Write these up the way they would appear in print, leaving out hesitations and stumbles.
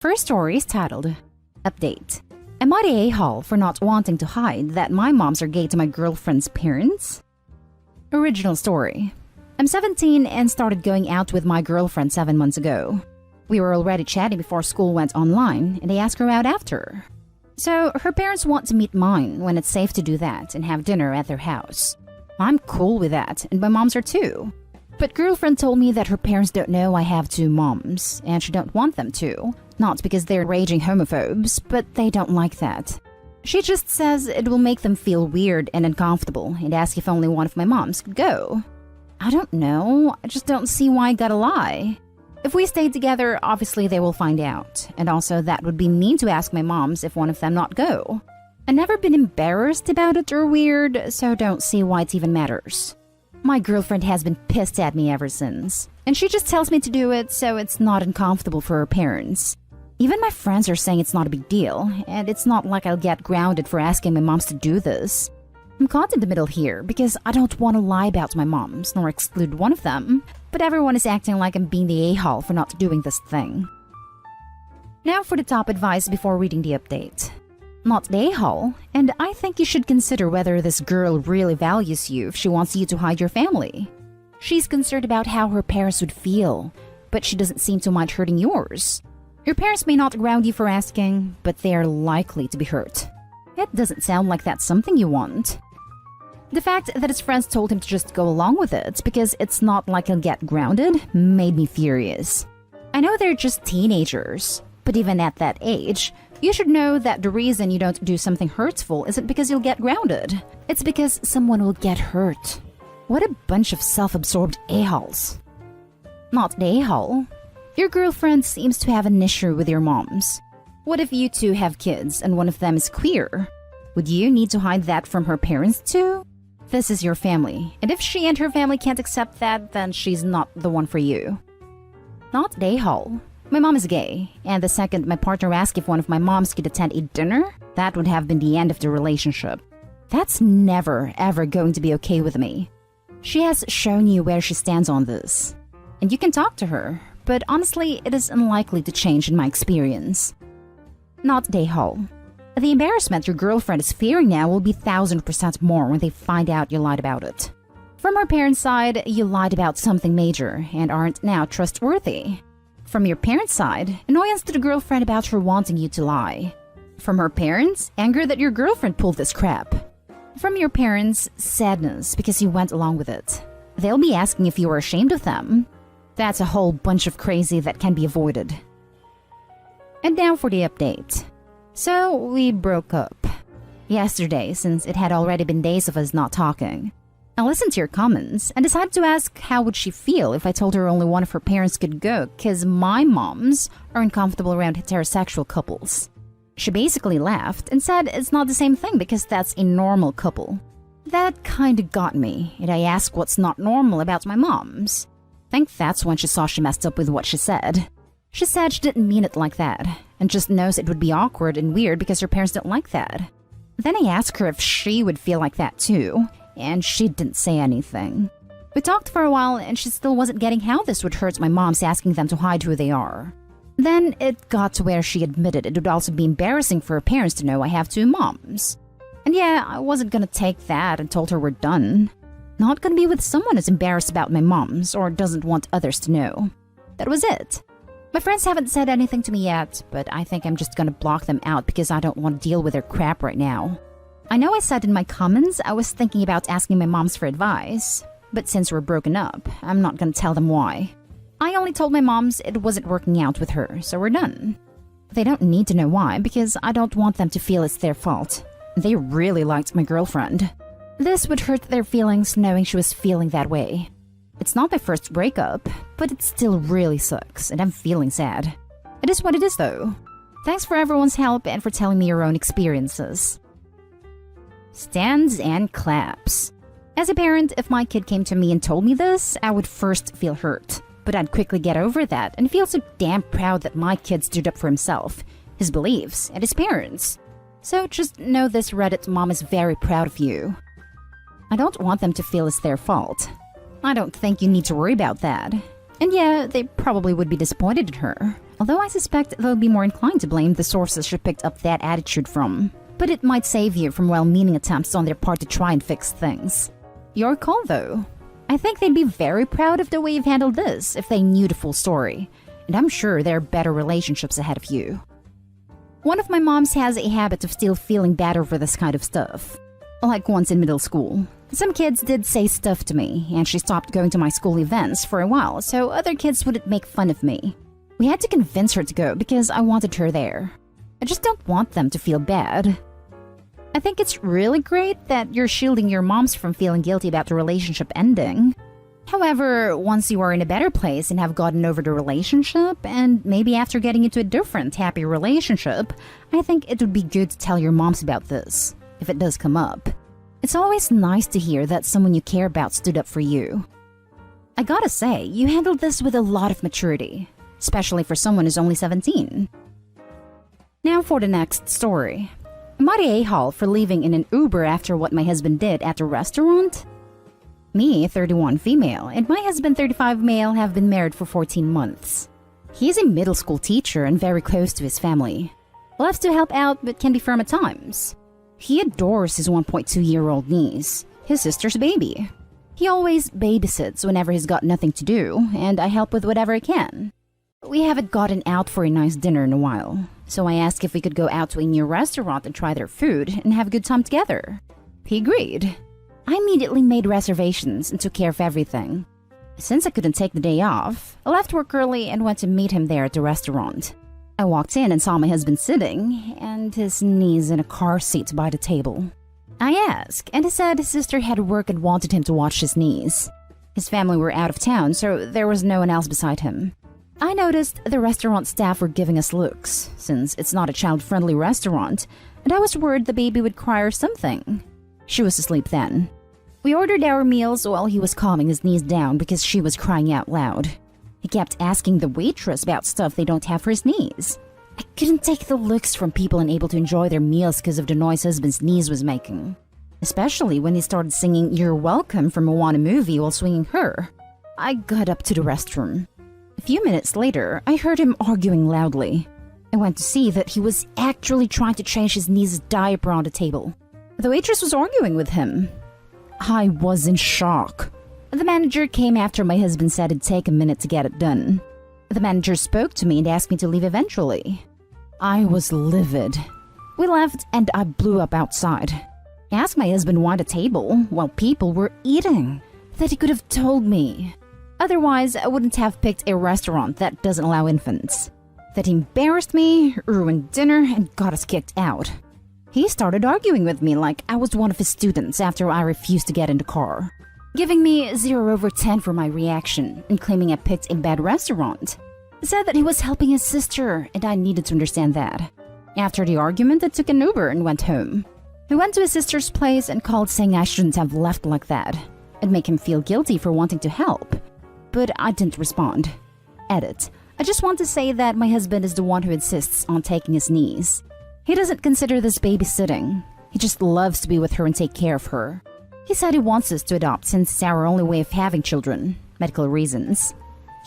First story is titled, Update. Am I the a-hole for not wanting to hide that my moms are gay to my girlfriend's parents? Original story. I'm 17 and started going out with my girlfriend 7 months ago. We were already chatting before school went online and I asked her out after. So her parents want to meet mine when it's safe to do that and have dinner at their house. I'm cool with that and my moms are too. But girlfriend told me that her parents don't know I have 2 moms and she don't want them to. Not because they're raging homophobes, but they don't like that. She just says it will make them feel weird and uncomfortable and ask if only one of my moms could go. I don't know, I just don't see why I gotta lie. If we stay together, obviously they will find out. And also that would be mean to ask my moms if one of them not go. I've never been embarrassed about it or weird, so don't see why it even matters. My girlfriend has been pissed at me ever since. And she just tells me to do it so it's not uncomfortable for her parents. Even my friends are saying it's not a big deal, and it's not like I'll get grounded for asking my moms to do this. I'm caught in the middle here because I don't want to lie about my moms nor exclude one of them, but everyone is acting like I'm being the a-hole for not doing this thing. Now for the top advice before reading the update. Not the a-hole, and I think you should consider whether this girl really values you if she wants you to hide your family. She's concerned about how her parents would feel, but she doesn't seem to mind hurting yours. Your parents may not ground you for asking, but they are likely to be hurt. It doesn't sound like that's something you want. The fact that his friends told him to just go along with it because it's not like he'll get grounded made me furious. I know they're just teenagers, but even at that age, you should know that the reason you don't do something hurtful isn't because you'll get grounded. It's because someone will get hurt. What a bunch of self-absorbed a-holes. Not the a-hole. Your girlfriend seems to have an issue with your moms. What if you two have kids and one of them is queer? Would you need to hide that from her parents too? This is your family, and if she and her family can't accept that, then she's not the one for you. Not the a-hole. My mom is gay, and the second my partner asked if one of my moms could attend a dinner, that would have been the end of the relationship. That's never, ever going to be okay with me. She has shown you where she stands on this. And you can talk to her, but honestly, it is unlikely to change in my experience. Not the a-hole. The embarrassment your girlfriend is fearing now will be 1000% more when they find out you lied about it. From her parents' side, you lied about something major and aren't now trustworthy. From your parents' side, annoyance to the girlfriend about her wanting you to lie. From her parents, anger that your girlfriend pulled this crap. From your parents, sadness because you went along with it. They'll be asking if you are ashamed of them. That's a whole bunch of crazy that can be avoided. And now for the update. So, we broke up. Yesterday, since it had already been days of us not talking. I listened to your comments and decided to ask how would she feel if I told her only one of her parents could go cause my moms are uncomfortable around heterosexual couples. She basically laughed and said it's not the same thing because that's a normal couple. That kinda got me, and I asked what's not normal about my moms. I think that's when she saw she messed up with what she said. She said she didn't mean it like that, and just knows it would be awkward and weird because her parents don't like that. Then I asked her if she would feel like that too, and she didn't say anything. We talked for a while and she still wasn't getting how this would hurt my moms asking them to hide who they are. Then it got to where she admitted it would also be embarrassing for her parents to know I have 2 moms. And yeah, I wasn't gonna take that and told her we're done. Not gonna be with someone who's embarrassed about my moms or doesn't want others to know. That was it. My friends haven't said anything to me yet, but I think I'm just gonna block them out because I don't want to deal with their crap right now. I know I said in my comments I was thinking about asking my moms for advice, but since we're broken up, I'm not gonna tell them why. I only told my moms it wasn't working out with her, so we're done. They don't need to know why because I don't want them to feel it's their fault. They really liked my girlfriend. This would hurt their feelings knowing she was feeling that way. It's not my first breakup, but it still really sucks, and I'm feeling sad. It is what it is, though. Thanks for everyone's help and for telling me your own experiences. Stands and claps. As a parent, if my kid came to me and told me this, I would first feel hurt. But I'd quickly get over that and feel so damn proud that my kid stood up for himself, his beliefs, and his parents. So just know this Reddit mom is very proud of you. I don't want them to feel it's their fault. I don't think you need to worry about that. And yeah, they probably would be disappointed in her, although I suspect they'll be more inclined to blame the sources she picked up that attitude from. But it might save you from well-meaning attempts on their part to try and fix things. Your call, though. I think they'd be very proud of the way you've handled this if they knew the full story, and I'm sure there are better relationships ahead of you. One of my moms has a habit of still feeling bad over this kind of stuff. Like once in middle school, some kids did say stuff to me, and she stopped going to my school events for a while so other kids wouldn't make fun of me. We had to convince her to go because I wanted her there. I just don't want them to feel bad. I think it's really great that you're shielding your moms from feeling guilty about the relationship ending. However, once you are in a better place and have gotten over the relationship, and maybe after getting into a different, happy relationship, I think it would be good to tell your moms about this, if it does come up. It's always nice to hear that someone you care about stood up for you. I gotta say, you handled this with a lot of maturity, especially for someone who's only 17. Now for the next story. Am I the a-hole for leaving in an Uber after what my husband did at the restaurant? Me, 31 female, and my husband, 35 male, have been married for 14 months. He is a middle school teacher and very close to his family. Loves to help out but can be firm at times. He adores his 1.2-year-old niece, his sister's baby. He always babysits whenever he's got nothing to do, and I help with whatever I can. We haven't gotten out for a nice dinner in a while, so I asked if we could go out to a new restaurant and try their food and have a good time together. He agreed. I immediately made reservations and took care of everything. Since I couldn't take the day off, I left work early and went to meet him there at the restaurant. I walked in and saw my husband sitting, and his niece in a car seat by the table. I asked, and he said his sister had work and wanted him to watch his niece. His family were out of town, so there was no one else beside him. I noticed the restaurant staff were giving us looks, since it's not a child-friendly restaurant, and I was worried the baby would cry or something. She was asleep then. We ordered our meals while he was calming his niece down because she was crying out loud. He kept asking the waitress about stuff they don't have for his niece. I couldn't take the looks from people unable to enjoy their meals because of the noise husband's niece was making. Especially when he started singing "You're Welcome" from a Moana movie while swinging her. I got up to the restroom. A few minutes later, I heard him arguing loudly. I went to see that he was actually trying to change his niece's diaper on the table. The waitress was arguing with him. I was in shock. The manager came after my husband said it'd take a minute to get it done. The manager spoke to me and asked me to leave eventually. I was livid. We left and I blew up outside. I asked my husband why the table, while people were eating, that he could have told me. Otherwise, I wouldn't have picked a restaurant that doesn't allow infants. That he embarrassed me, ruined dinner, and got us kicked out. He started arguing with me like I was one of his students after I refused to get in the car, giving me 0/10 for my reaction and claiming I picked a bad restaurant. He said that he was helping his sister and I needed to understand that. After the argument, I took an Uber and went home. He went to his sister's place and called saying I shouldn't have left like that. It'd make him feel guilty for wanting to help. But I didn't respond. Edit. I just want to say that my husband is the one who insists on taking his niece. He doesn't consider this babysitting. He just loves to be with her and take care of her. He said he wants us to adopt since it's our only way of having children. Medical reasons.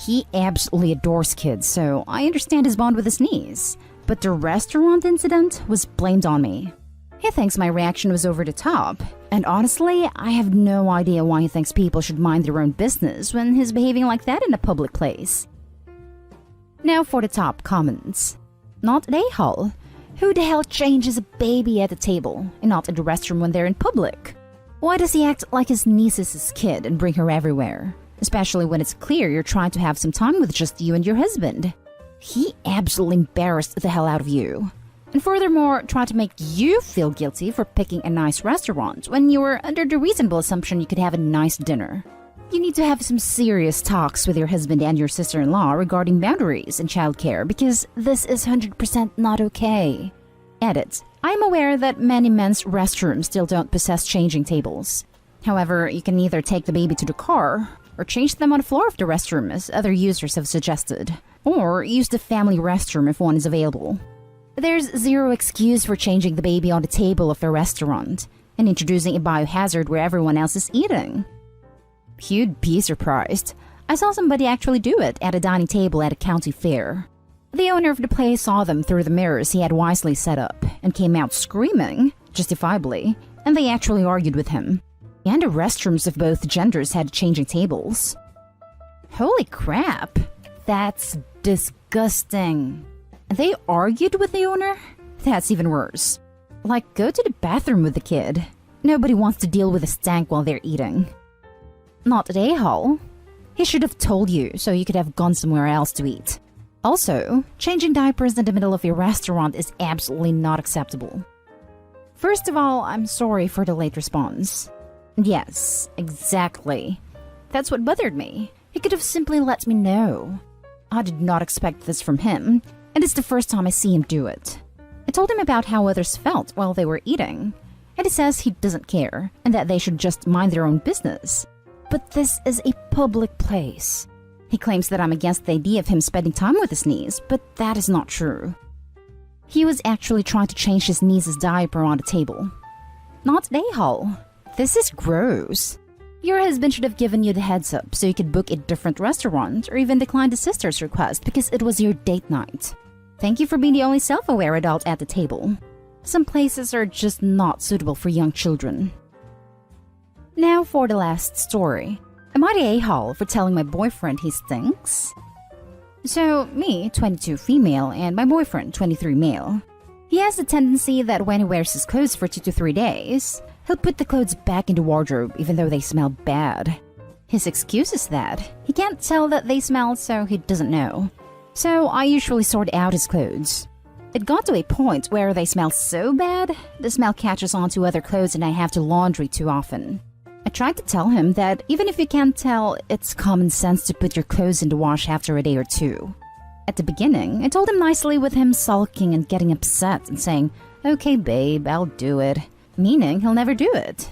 He absolutely adores kids, so I understand his bond with his niece. But the restaurant incident was blamed on me. He thinks my reaction was over the top. And honestly, I have no idea why he thinks people should mind their own business when he's behaving like that in a public place. Now for the top comments. Not an a-hole. Who the hell changes a baby at the table and not in the restroom when they're in public? Why does he act like his niece is his kid and bring her everywhere? Especially when it's clear you're trying to have some time with just you and your husband. He absolutely embarrassed the hell out of you. And furthermore, tried to make you feel guilty for picking a nice restaurant when you were under the reasonable assumption you could have a nice dinner. You need to have some serious talks with your husband and your sister-in-law regarding boundaries and childcare because this is 100% not okay. Edit. I am aware that many men's restrooms still don't possess changing tables. However, you can either take the baby to the car or change them on the floor of the restroom as other users have suggested, or use the family restroom if one is available. There's zero excuse for changing the baby on the table of a restaurant and introducing a biohazard where everyone else is eating. You'd be surprised. I saw somebody actually do it at a dining table at a county fair. The owner of the place saw them through the mirrors he had wisely set up and came out screaming, justifiably, and they actually argued with him. And the restrooms of both genders had changing tables. Holy crap! That's disgusting. They argued with the owner? That's even worse. Like, go to the bathroom with the kid. Nobody wants to deal with the stank while they're eating. Not at A-Hall. He should have told you so you could have gone somewhere else to eat. Also, changing diapers in the middle of your restaurant is absolutely not acceptable. First of all, I'm sorry for the late response. Yes, exactly. That's what bothered me. He could have simply let me know. I did not expect this from him, and it's the first time I see him do it. I told him about how others felt while they were eating, and he says he doesn't care and that they should just mind their own business. But this is a public place. He claims that I'm against the idea of him spending time with his niece, but that is not true. He was actually trying to change his niece's diaper on the table. Not at A-Hall. This is gross. Your husband should have given you the heads up so you could book a different restaurant or even decline the sister's request because it was your date night. Thank you for being the only self-aware adult at the table. Some places are just not suitable for young children. Now for the last story. Am I the A-Hall for telling my boyfriend he stinks? So, me, 22 female, and my boyfriend, 23 male. He has a tendency that when he wears his clothes for 2 to 3 days, he'll put the clothes back in the wardrobe even though they smell bad. His excuse is that he can't tell that they smell, so he doesn't know. So I usually sort out his clothes. It got to a point where they smell so bad, the smell catches onto other clothes and I have to laundry too often. I tried to tell him that even if you can't tell, it's common sense to put your clothes in the wash after a day or two. At the beginning, I told him nicely with him sulking and getting upset and saying, "Okay babe, I'll do it," meaning he'll never do it.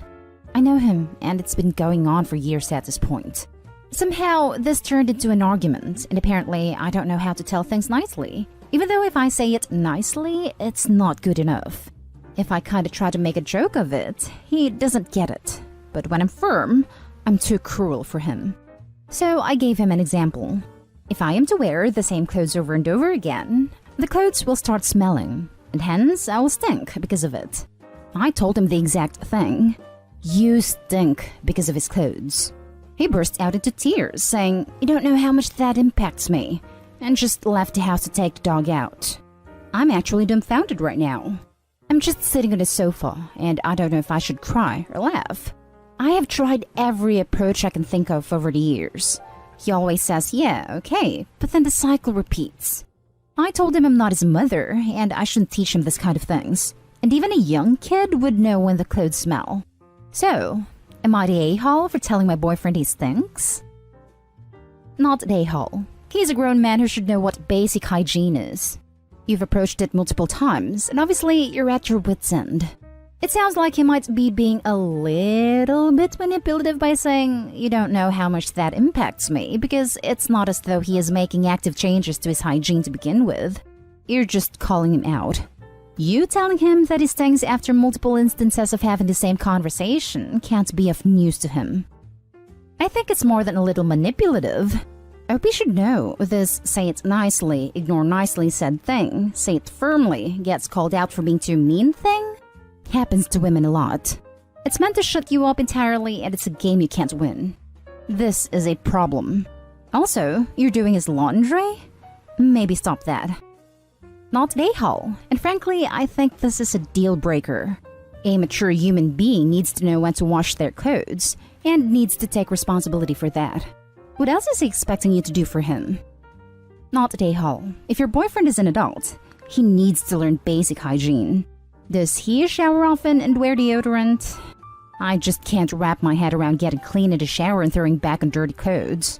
I know him, and it's been going on for years at this point. Somehow, this turned into an argument, and apparently I don't know how to tell things nicely. Even though if I say it nicely, it's not good enough. If I kinda try to make a joke of it, he doesn't get it. But when I'm firm, I'm too cruel for him. So I gave him an example. If I am to wear the same clothes over and over again, the clothes will start smelling, and hence I will stink because of it. I told him the exact thing. You stink because of his clothes. He burst out into tears, saying, "You don't know how much that impacts me," and just left the house to take the dog out. I'm actually dumbfounded right now. I'm just sitting on the sofa, and I don't know if I should cry or laugh. I have tried every approach I can think of over the years. He always says, "Yeah, okay," but then the cycle repeats. I told him I'm not his mother, and I shouldn't teach him this kind of things. And even a young kid would know when the clothes smell. So, am I the A-Hall for telling my boyfriend he stinks? Not the A-Hall. He's a grown man who should know what basic hygiene is. You've approached it multiple times, and obviously you're at your wit's end. It sounds like he might be being a little bit manipulative by saying, "You don't know how much that impacts me," because it's not as though he is making active changes to his hygiene to begin with. You're just calling him out. You telling him that he stinks after multiple instances of having the same conversation can't be of news to him. I think it's more than a little manipulative. I hope you should know this say it nicely, ignore nicely said thing, say it firmly, gets called out for being too mean thing. Happens to women a lot. It's meant to shut you up entirely and it's a game you can't win. This is a problem. Also, you're doing his laundry? Maybe stop that. Not at A-Hall, and frankly, I think this is a deal breaker. A mature human being needs to know when to wash their clothes, and needs to take responsibility for that. What else is he expecting you to do for him? Not at A-Hall. If your boyfriend is an adult, he needs to learn basic hygiene. Does he shower often and wear deodorant? I just can't wrap my head around getting clean in the shower and throwing back on dirty clothes.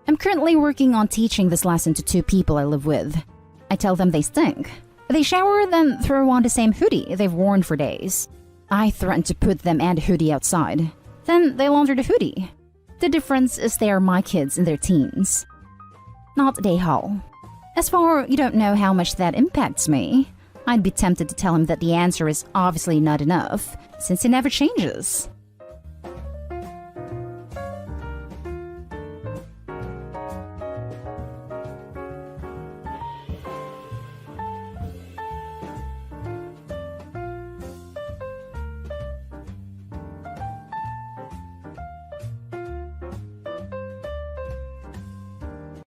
I'm currently working on teaching this lesson to 2 people I live with. I tell them they stink. They shower, then throw on the same hoodie they've worn for days. I threaten to put them and a hoodie outside. Then they launder the hoodie. The difference is they are my kids in their teens. Not at A-Hall. As for you don't know how much that impacts me, I'd be tempted to tell him that the answer is obviously not enough, since he never changes.